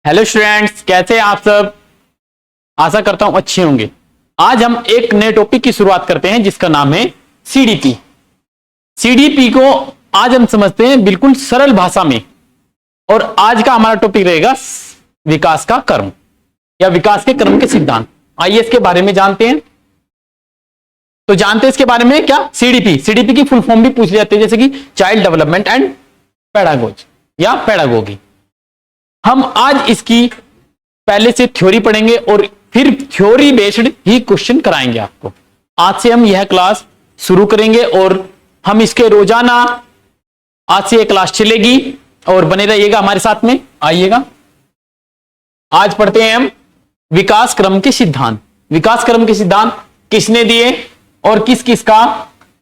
Hello students, कैसे हैं आप सब। आशा करता हूं अच्छे होंगे। आज हम एक नए टॉपिक की शुरुआत करते हैं जिसका नाम है सीडीपी। सीडीपी को आज हम समझते हैं बिल्कुल सरल भाषा में, और आज का हमारा टॉपिक रहेगा विकास का क्रम या विकास के क्रम के सिद्धांत। आइए इसके बारे में जानते हैं। तो जानते हैं इसके बारे में क्या, सीडीपी। सीडीपी की फुल फॉर्म भी पूछ जाती है, जैसे कि चाइल्ड डेवलपमेंट एंड पेडागोज या पेडागोगी। हम आज इसकी पहले से थ्योरी पढ़ेंगे और फिर थ्योरी बेस्ड ही क्वेश्चन कराएंगे आपको। आज से हम यह क्लास शुरू करेंगे और हम इसके रोजाना आज से यह क्लास चलेगी और बने रहिएगा हमारे साथ में। आइएगा, आज पढ़ते हैं हम विकास क्रम के सिद्धांत। विकास क्रम के सिद्धांत किसने दिए और किस किस का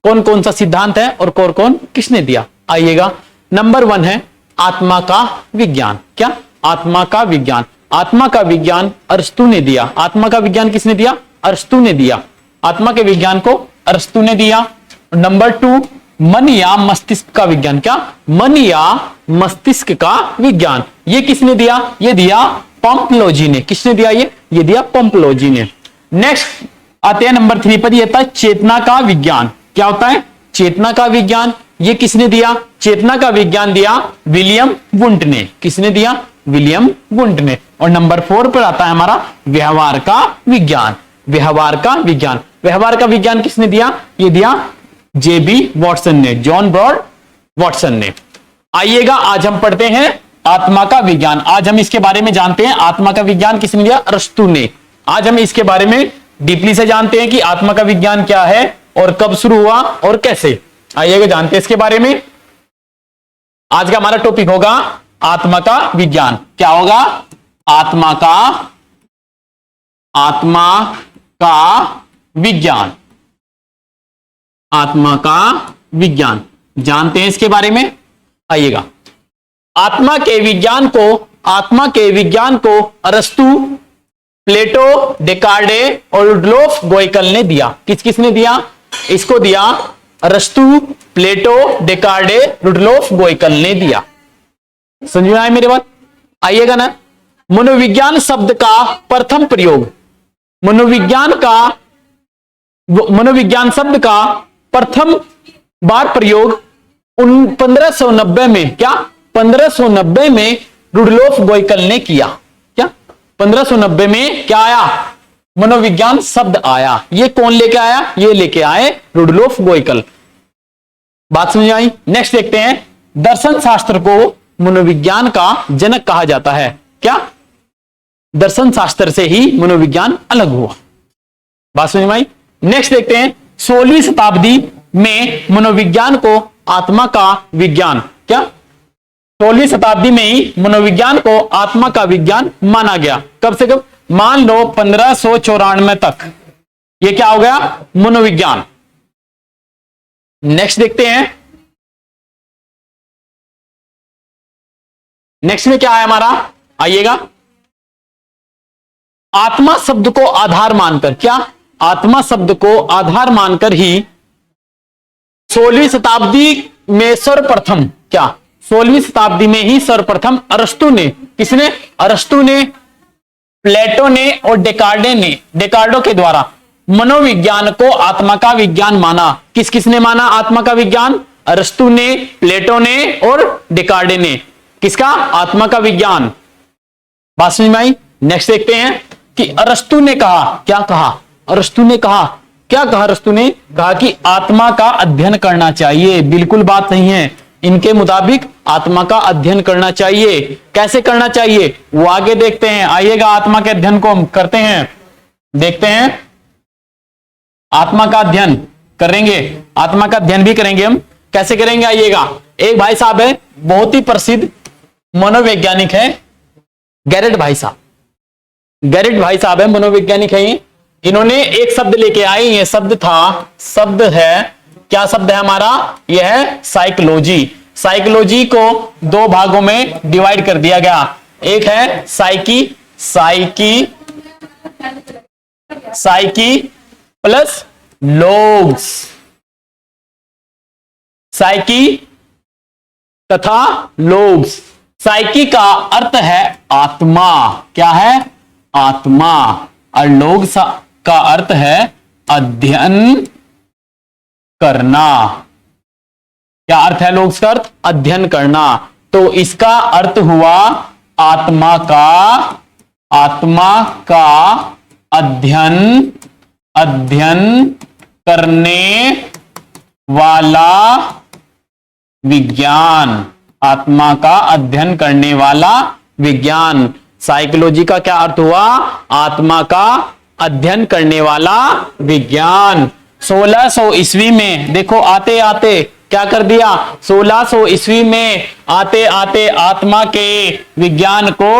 कौन कौन सा सिद्धांत है और कौन कौन किसने दिया। आइएगा, नंबर 1 है आत्मा का विज्ञान। क्या? आत्मा का विज्ञान। आत्मा का विज्ञान अरस्तु ने दिया। आत्मा का विज्ञान किसने दिया? अरस्तु ने दिया। आत्मा के विज्ञान को अरस्तु ने दिया। नंबर 2, मन या मस्तिष्क का विज्ञान। क्या? मन या मस्तिष्क का विज्ञान। ये किसने दिया? ये दिया पंपलोजी ने। किसने दिया? ये दिया पंपलोजी ने। नेक्स्ट आते हैं नंबर 3 पर, यह था चेतना का विज्ञान। क्या होता है? चेतना का विज्ञान। ये किसने दिया? चेतना का विज्ञान दिया विलियम वुंट ने। किसने दिया? विलियम वुंट ने। और नंबर 4 पर आता है हमारा व्यवहार का विज्ञान। व्यवहार का विज्ञान। व्यवहार का विज्ञान किसने दिया? ये दिया जेबी वॉटसन ने, जॉन ब्रॉड वॉटसन ने। आइएगा, आज हम पढ़ते हैं आत्मा का विज्ञान। आज हम इसके बारे में जानते हैं आत्मा का विज्ञान किसने दिया? अरस्तु ने। आज हम इसके बारे में डीपली से जानते हैं कि आत्मा का विज्ञान क्या है और कब शुरू हुआ और कैसे। आइएगा, जानते हैं इसके बारे में। आज का हमारा टॉपिक होगा आत्मा का विज्ञान। क्या होगा? आत्मा का विज्ञान। आत्मा का विज्ञान जानते हैं इसके बारे में। आइएगा, आत्मा के विज्ञान को अरस्तु, प्लेटो, डेकार्डे और रुडोल्फ गोयकल ने दिया। किसने दिया? इसको दिया अरस्तु, प्लेटो, डेकार्डे, रुडोल्फ गोयकल ने दिया। समझ में आए मेरे बात? आइएगा ना। मनोविज्ञान शब्द का प्रथम प्रयोग, मनोविज्ञान शब्द का प्रथम बार प्रयोग 1590 में, क्या 1590 में रुडोल्फ गोयकल ने किया। क्या 1590 में क्या आया? मनोविज्ञान शब्द आया। ये कौन लेके आया? ये लेके आए रुडोल्फ गोयकल। बात समझ आई? नेक्स्ट देखते हैं, दर्शन शास्त्र को मनोविज्ञान का जनक कहा जाता है। क्या? दर्शन शास्त्र से ही मनोविज्ञान अलग हुआ। बात समझ में आई? नेक्स्ट देखते हैं, 16वीं शताब्दी में मनोविज्ञान को आत्मा का विज्ञान, क्या 16वीं शताब्दी में ही मनोविज्ञान को आत्मा का विज्ञान माना गया। कब से कब? मान लो 1594 तक ये क्या हो गया? मनोविज्ञान। नेक्स्ट देखते हैं, नेक्स्ट में क्या है हमारा। आइएगा, आत्मा शब्द को आधार मानकर, क्या आत्मा शब्द को आधार मानकर ही 16वीं शताब्दी में सर्वप्रथम, क्या 16वीं शताब्दी में ही सर्वप्रथम अरस्तु ने, किसने? अरस्तु ने, प्लेटो ने और डेकार्डो के द्वारा मनोविज्ञान को आत्मा का विज्ञान माना। किसने माना आत्मा का विज्ञान? अरस्तु ने, प्लेटो ने और डेकार्डे ने। किसका? आत्मा का विज्ञान। बात समझ में आई? नेक्स्ट देखते हैं कि अरस्तु ने कहा, क्या कहा? अरस्तु ने कहा, क्या कहा? अरस्तु ने कहा कि आत्मा का अध्ययन करना चाहिए। बिल्कुल बात नहीं है, इनके मुताबिक आत्मा का अध्ययन करना चाहिए। कैसे करना चाहिए वो आगे देखते हैं। आइएगा, आत्मा के अध्ययन को हम करते हैं, देखते हैं। आत्मा का अध्ययन करेंगे, आत्मा का अध्ययन भी करेंगे हम। कैसे करेंगे? आइएगा, एक भाई साहब है, बहुत ही प्रसिद्ध मनोवैज्ञानिक है, गैरेट भाई साहब। गैरेट भाई साहब है, मनोवैज्ञानिक है। इन्होंने एक शब्द लेके आए, ये शब्द है, क्या शब्द है हमारा? यह है साइकोलॉजी। साइकोलॉजी को 2 भागों में डिवाइड कर दिया गया। एक है साइकी प्लस लोग्स, साइकी तथा लोग्स। साइकी का अर्थ है आत्मा। क्या है? आत्मा। और लोग्स का अर्थ है अध्ययन करना। क्या अर्थ है लोग्स का अर्थ? अध्ययन करना। तो इसका अर्थ हुआ आत्मा का अध्ययन करने वाला विज्ञान। आत्मा का अध्ययन करने वाला विज्ञान। साइकोलॉजी का क्या अर्थ हुआ? आत्मा का अध्ययन करने वाला विज्ञान। 1600 ईस्वी में देखो, आते आते क्या कर दिया? 1600 ईस्वी में आते आते आत्मा के विज्ञान को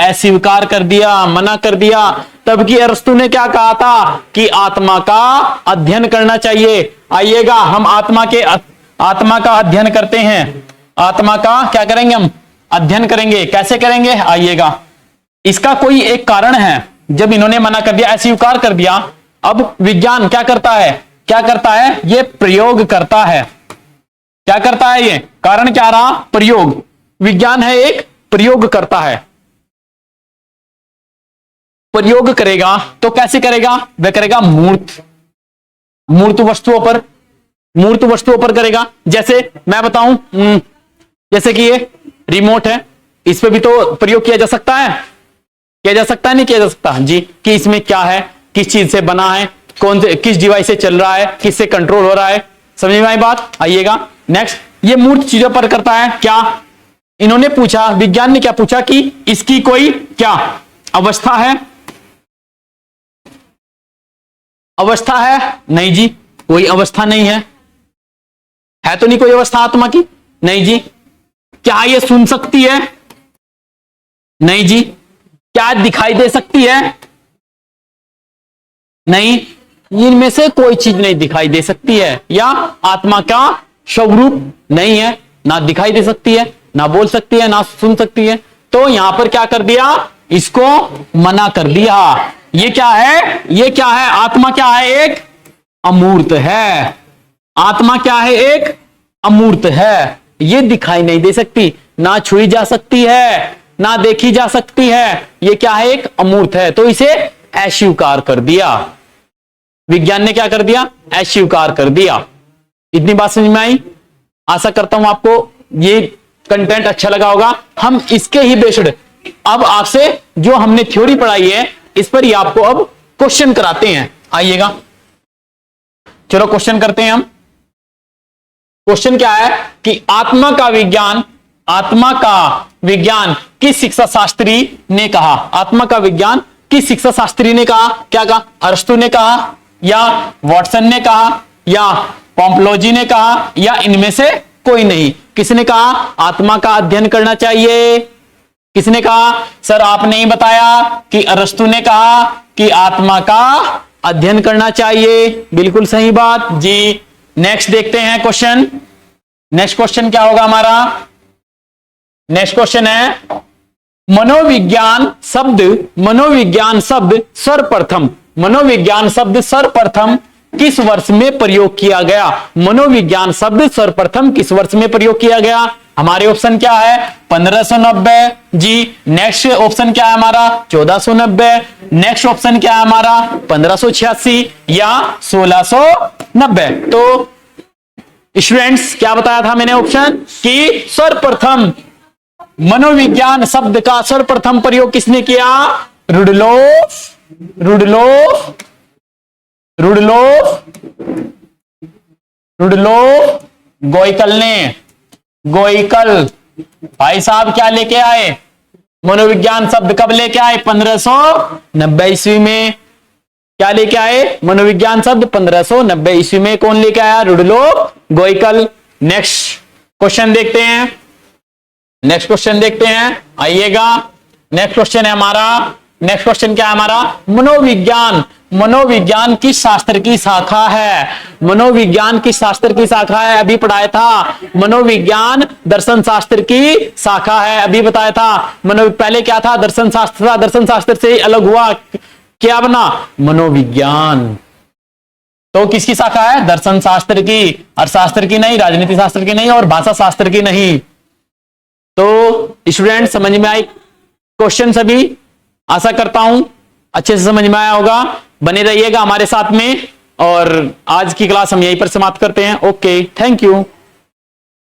अस्वीकार कर दिया, मना कर दिया। तब की अरस्तु ने क्या कहा था कि आत्मा का अध्ययन करना चाहिए। आइएगा, हम आत्मा का अध्ययन करते हैं। आत्मा का क्या करेंगे? हम अध्ययन करेंगे। कैसे करेंगे? आइएगा, इसका कोई एक कारण है। जब इन्होंने मना कर दिया, अस्वीकार कर दिया, अब विज्ञान क्या करता है? क्या करता है? ये प्रयोग करता है। क्या करता है ये? कारण क्या रहा? प्रयोग। विज्ञान है एक प्रयोग करता है। प्रयोग करेगा तो कैसे करेगा? वह करेगा मूर्त वस्तुओं पर करेगा। जैसे मैं बताऊं, जैसे कि ये रिमोट है, इस पे भी तो प्रयोग किया जा सकता है। किया जा सकता है, नहीं किया जा सकता जी? कि इसमें क्या है, किस चीज से बना है, कौन से किस डिवाइस से चल रहा है, किससे कंट्रोल हो रहा है। समझ में आई बात? आइएगा नेक्स्ट, ये मूर्त चीजों पर करता है। क्या इन्होंने पूछा, विज्ञान ने क्या पूछा कि इसकी कोई क्या अवस्था है? अवस्था है? नहीं जी, कोई अवस्था नहीं है। है तो नहीं कोई अवस्था आत्मा की? नहीं जी। क्या ये सुन सकती है? नहीं जी। क्या दिखाई दे सकती है? नहीं। इनमें से कोई चीज नहीं दिखाई दे सकती है, या आत्मा का स्वरूप नहीं है। ना दिखाई दे सकती है, ना बोल सकती है, ना सुन सकती है। तो यहां पर क्या कर दिया? इसको मना कर दिया। ये क्या है? ये क्या है? आत्मा क्या है? एक अमूर्त है। आत्मा क्या है? एक अमूर्त है। ये दिखाई नहीं दे सकती, ना छुई जा सकती है, ना देखी जा सकती है। ये क्या है? एक अमूर्त है। तो इसे अस्वीकार कर दिया। विज्ञान ने क्या कर दिया? अस्वीकार कर दिया। इतनी बात समझ में आई? आशा करता हूं आपको ये कंटेंट अच्छा लगा होगा। हम इसके ही बेस्ड अब आपसे जो हमने थ्योरी पढ़ाई है, इस पर ही आपको अब क्वेश्चन कराते हैं। आइएगा, चलो क्वेश्चन करते हैं हम। क्वेश्चन क्या है कि आत्मा का विज्ञान किस शिक्षा शास्त्री ने कहा? आत्मा का विज्ञान किस शिक्षा शास्त्री ने कहा? क्या कहा? अरस्तु ने कहा, या वॉटसन ने कहा, या पॉम्पलोजी ने कहा, या इनमें से कोई नहीं? किसने कहा आत्मा का अध्ययन करना चाहिए? किसने कहा? सर आपने ही बताया कि अरस्तु ने कहा कि आत्मा का अध्ययन करना चाहिए। बिल्कुल सही बात जी। नेक्स्ट देखते हैं क्वेश्चन। नेक्स्ट क्वेश्चन क्या होगा हमारा? नेक्स्ट क्वेश्चन है मनोविज्ञान सर्वप्रथम किस वर्ष में प्रयोग किया गया? मनोविज्ञान शब्द सर्वप्रथम किस वर्ष में प्रयोग किया गया? हमारे ऑप्शन क्या है? 1590 जी। नेक्स्ट ऑप्शन क्या है हमारा? 1490। नेक्स्ट ऑप्शन क्या है हमारा? 1586 या 1690। तो स्टूडेंट्स क्या बताया था मैंने ऑप्शन कि सर्वप्रथम मनोविज्ञान शब्द का सर्वप्रथम प्रयोग किसने किया? रुडलोफ गोइकल ने। गोइकल भाई साहब क्या लेके आए? मनोविज्ञान शब्द कब लेके आए? 1590 ईस्वी में। क्या लेके आए? मनोविज्ञान शब्द 1590 ईस्वी में। कौन लेके आया? रुडलोफ गोइकल। नेक्स्ट क्वेश्चन देखते हैं। आइएगा, नेक्स्ट क्वेश्चन है हमारा। नेक्स्ट क्वेश्चन क्या है हमारा? मनोविज्ञान किस शास्त्र की शाखा है? मनोविज्ञान किस शास्त्र की शाखा है? अभी पढ़ाया था। मनोविज्ञान दर्शन शास्त्र की शाखा है। अभी बताया था। पहले क्या था? दर्शन शास्त्र था। दर्शन शास्त्र से अलग हुआ, क्या बना? मनोविज्ञान। तो किसकी शाखा है? दर्शन शास्त्र की। अर्थशास्त्र की नहीं, राजनीति शास्त्र की नहीं, और भाषा शास्त्र की नहीं। तो स्टूडेंट समझ में आई क्वेश्चन सभी? आशा करता हूं अच्छे से समझ में आया होगा। बने रहिएगा हमारे साथ में, और आज की क्लास हम यहीं पर समाप्त करते हैं। Okay, thank you.